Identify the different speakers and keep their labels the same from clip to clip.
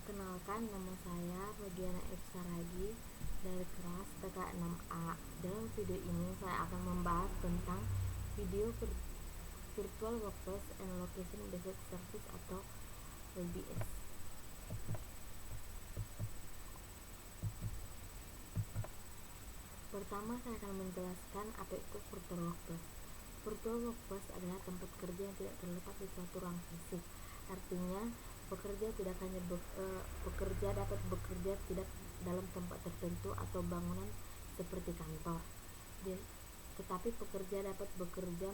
Speaker 1: Kenalkan, nama saya Fagiana F. Saragi dari kelas TK6A. Dalam video ini saya akan membahas tentang video Virtual Workplace and Location Based Service atau VBS. Pertama, saya akan menjelaskan apa itu Virtual Workplace. Virtual Workplace adalah tempat kerja yang tidak terletak di suatu ruang fisik. Artinya, pekerja dapat bekerja tidak dalam tempat tertentu atau bangunan seperti kantor. Tetapi pekerja dapat bekerja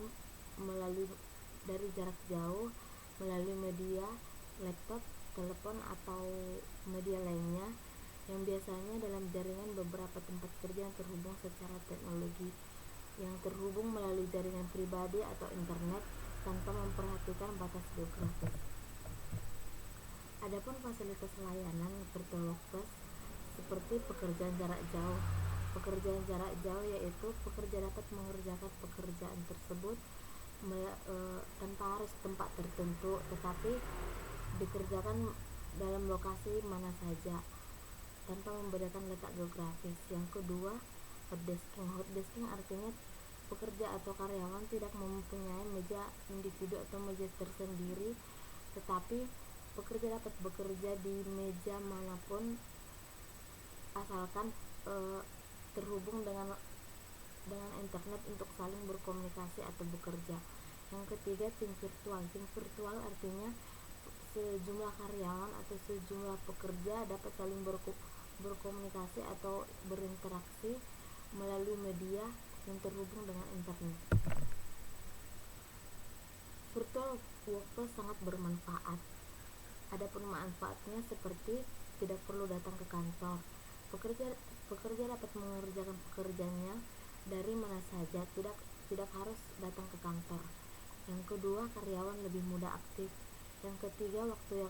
Speaker 1: dari jarak jauh melalui media, laptop, telepon atau media lainnya yang biasanya dalam jaringan beberapa tempat kerja yang terhubung secara teknologi, yang terhubung melalui jaringan pribadi atau internet tanpa memperhatikan batas geografis. Adapun fasilitas layanan Virtual Workplace seperti pekerjaan jarak jauh. Pekerjaan jarak jauh yaitu pekerja dapat mengerjakan pekerjaan tersebut tanpa harus tempat tertentu, tetapi dikerjakan dalam lokasi mana saja tanpa membedakan letak geografis. Yang kedua, hot desking. Hot desking artinya pekerja atau karyawan tidak mempunyai meja individu atau meja tersendiri, tetapi pekerja dapat bekerja di meja manapun asalkan terhubung dengan internet untuk saling berkomunikasi atau bekerja. Yang ketiga, tim virtual. Tim virtual artinya sejumlah karyawan atau sejumlah pekerja dapat saling berkomunikasi atau berinteraksi melalui media yang terhubung dengan internet. Virtual Workplace sangat bermanfaat. Adapun manfaatnya seperti tidak perlu datang ke kantor. Pekerja dapat mengerjakan pekerjaannya dari mana saja, tidak harus datang ke kantor. Yang kedua, karyawan lebih mudah aktif. Yang ketiga, waktu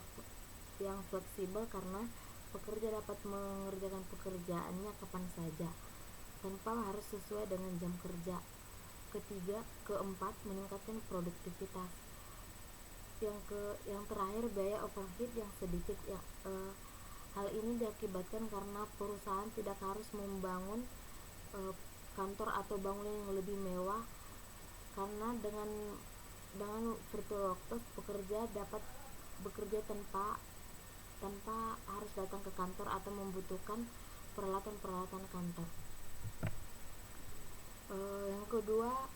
Speaker 1: yang fleksibel karena pekerja dapat mengerjakan pekerjaannya kapan saja tanpa harus sesuai dengan jam kerja. Keempat, meningkatkan produktivitas. Yang terakhir, biaya overhead yang sedikit. Hal ini diakibatkan karena perusahaan tidak harus membangun kantor atau bangunan yang lebih mewah, karena dengan virtual workplace pekerja dapat bekerja tanpa harus datang ke kantor atau membutuhkan peralatan kantor. Yang kedua,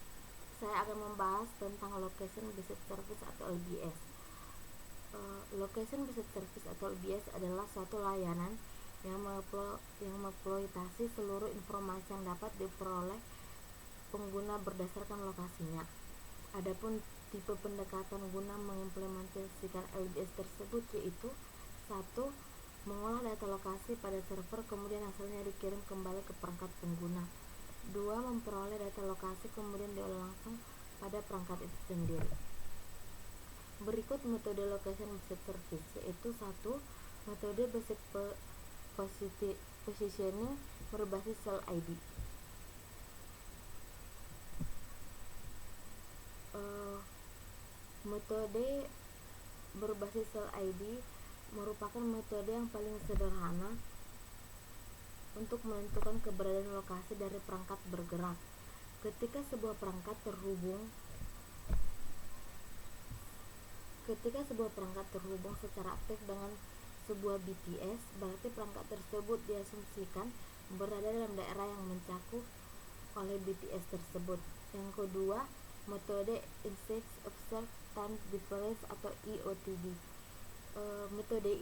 Speaker 1: saya akan membahas tentang Location Based Service atau LBS. Location Based Service atau LBS adalah suatu layanan yang mengeksploitasi seluruh informasi yang dapat diperoleh pengguna berdasarkan lokasinya. Adapun tipe pendekatan guna mengimplementasikan LBS tersebut yaitu 1. Mengolah data lokasi pada server, kemudian hasilnya dikirim kembali ke perangkat pengguna. 2. Memperoleh data lokasi kemudian diolah langsung pada perangkat itu sendiri. Berikut metode Location Based Service, yaitu 1. Metode Basic Positioning berbasis Cell ID. Metode berbasis Cell ID merupakan metode yang paling sederhana untuk menentukan keberadaan lokasi dari perangkat bergerak. Ketika sebuah perangkat terhubung secara aktif dengan sebuah BTS, berarti perangkat tersebut diasumsikan berada dalam daerah yang mencakup oleh BTS tersebut. Yang kedua, metode Insight Observed Time Difference atau IOTD. Metode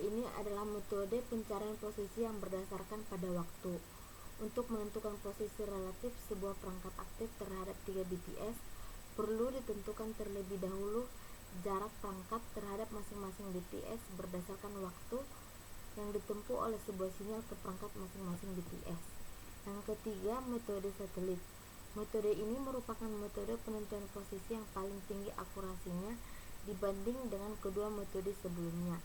Speaker 1: ini adalah metode pencarian posisi yang berdasarkan pada waktu. Untuk menentukan posisi relatif sebuah perangkat aktif terhadap 3 BTS, perlu ditentukan terlebih dahulu jarak perangkat terhadap masing-masing BTS berdasarkan waktu yang ditempuh oleh sebuah sinyal ke perangkat masing-masing BTS. Yang ketiga, metode satelit. Metode ini merupakan metode penentuan posisi yang paling tinggi akurasinya dibanding dengan kedua metode sebelumnya.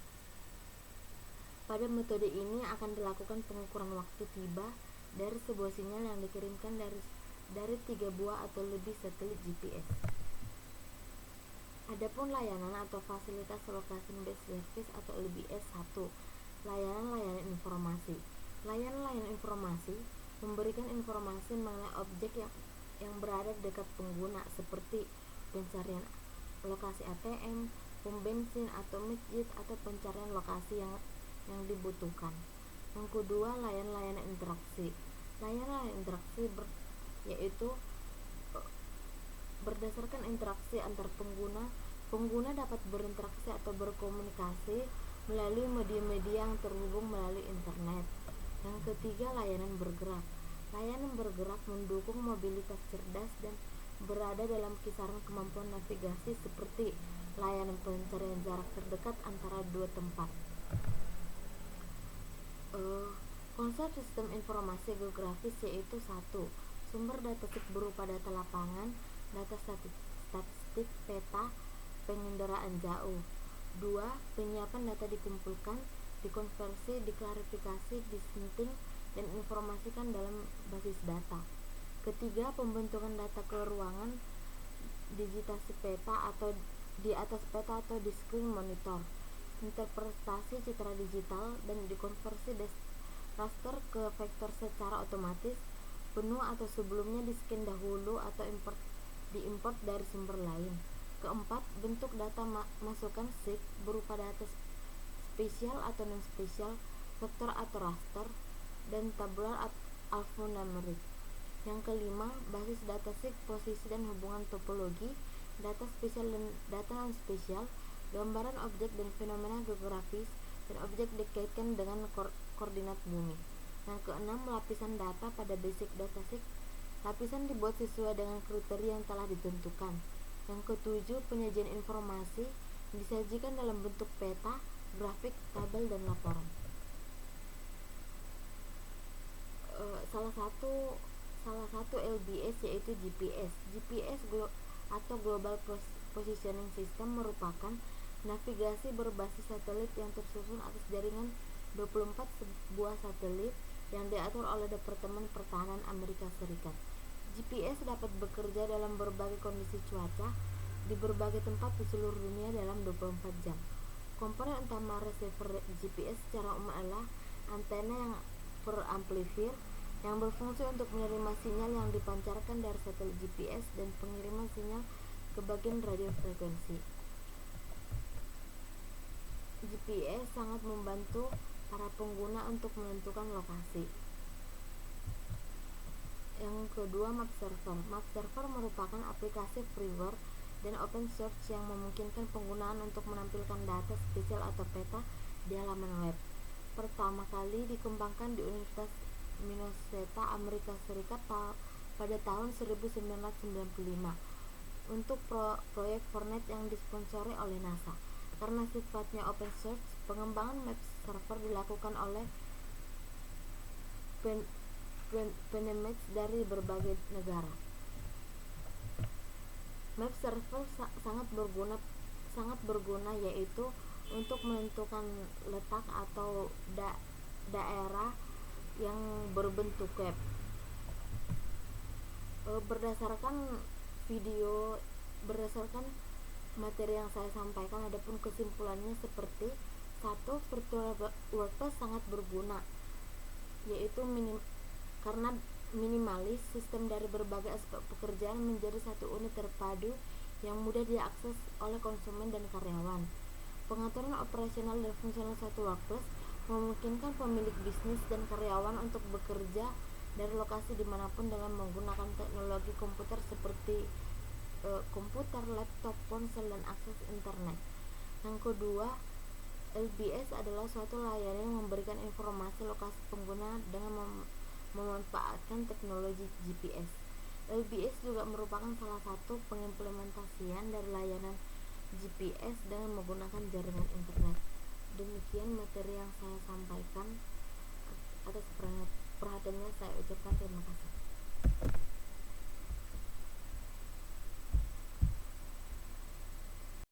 Speaker 1: Pada metode ini akan dilakukan pengukuran waktu tiba dari sebuah sinyal yang dikirimkan dari 3 buah atau lebih satelit GPS. Adapun layanan atau fasilitas location based service atau LBS 1, layanan-layanan informasi. Layanan-layanan informasi memberikan informasi mengenai objek yang berada di dekat pengguna seperti pencarian lokasi ATM, pom bensin atau masjid, atau pencarian lokasi yang dibutuhkan. Yang kedua, layanan-layanan interaksi. Layanan interaksi yaitu berdasarkan interaksi antar pengguna dapat berinteraksi atau berkomunikasi melalui media-media yang terhubung melalui internet. Yang ketiga, layanan bergerak. Layanan bergerak mendukung mobilitas cerdas dan berada dalam kisaran kemampuan navigasi seperti layanan pencarian jarak terdekat antara dua tempat. Konsep sistem informasi geografis yaitu 1. Sumber data berupa data lapangan, data statistik, peta, pengendaraan jauh. 2. Penyiapan data dikumpulkan, dikonversi, diklarifikasi, disenting, dan informasikan dalam basis data. Ketiga, pembentukan data ke ruangan, digitasi peta atau di atas peta atau di screen monitor, interpretasi citra digital, dan dikonversi raster ke vektor secara otomatis, penuh atau sebelumnya di-scan dahulu atau diimport dari sumber lain. Keempat, bentuk data masukan SIG berupa data spesial atau non-spesial, vektor atau raster, dan tabular alphanumeric. Yang kelima, basis data SIG, posisi dan hubungan topologi, data spesial dan data non-spesial, gambaran objek dan fenomena geografis, dan objek dikaitkan dengan koordinat bumi. Yang keenam, lapisan data pada basic data SIG. Lapisan dibuat sesuai dengan kriteria yang telah ditentukan. Yang ketujuh, penyajian informasi disajikan dalam bentuk peta, grafik, tabel, dan laporan. Salah satu LBS yaitu GPS. GPS atau Global Positioning System merupakan navigasi berbasis satelit yang tersusun atas jaringan 24 buah satelit yang diatur oleh Departemen Pertahanan Amerika Serikat. GPS dapat bekerja dalam berbagai kondisi cuaca di berbagai tempat di seluruh dunia dalam 24 jam. Komponen utama receiver GPS secara umum adalah antena yang beramplifier yang berfungsi untuk menerima sinyal yang dipancarkan dari satelit GPS dan pengiriman sinyal ke bagian radio frekuensi. GPS sangat membantu para pengguna untuk menentukan lokasi. Yang kedua, Map Server. Map Server merupakan aplikasi freeware dan open source yang memungkinkan penggunaan untuk menampilkan data spesial atau peta di halaman web. Pertama kali dikembangkan di Universitas Minnesota, Amerika Serikat pada tahun 1995 untuk proyek Fornet yang disponsori oleh NASA. Karena sifatnya open source, pengembangan Map Server dilakukan oleh penemets dari berbagai negara. Map Server sangat berguna yaitu untuk menentukan letak atau daerah yang berbentuk web. Berdasarkan materi yang saya sampaikan, adapun kesimpulannya seperti 1. Virtual workplace sangat berguna yaitu karena minimalis, sistem dari berbagai aspek pekerjaan menjadi satu unit terpadu yang mudah diakses oleh konsumen dan karyawan. Pengaturan operasional dan fungsional satu workplace memungkinkan pemilik bisnis dan karyawan untuk bekerja dari lokasi dimanapun dengan menggunakan teknologi komputer seperti komputer, laptop, ponsel, dan akses internet. Yang kedua, LBS adalah suatu layanan yang memberikan informasi lokasi pengguna dengan memanfaatkan teknologi GPS. LBS juga merupakan salah satu pengimplementasian dari layanan GPS dengan menggunakan jaringan internet. Demikian materi yang saya sampaikan. Atas perhatiannya saya ucapkan terima kasih.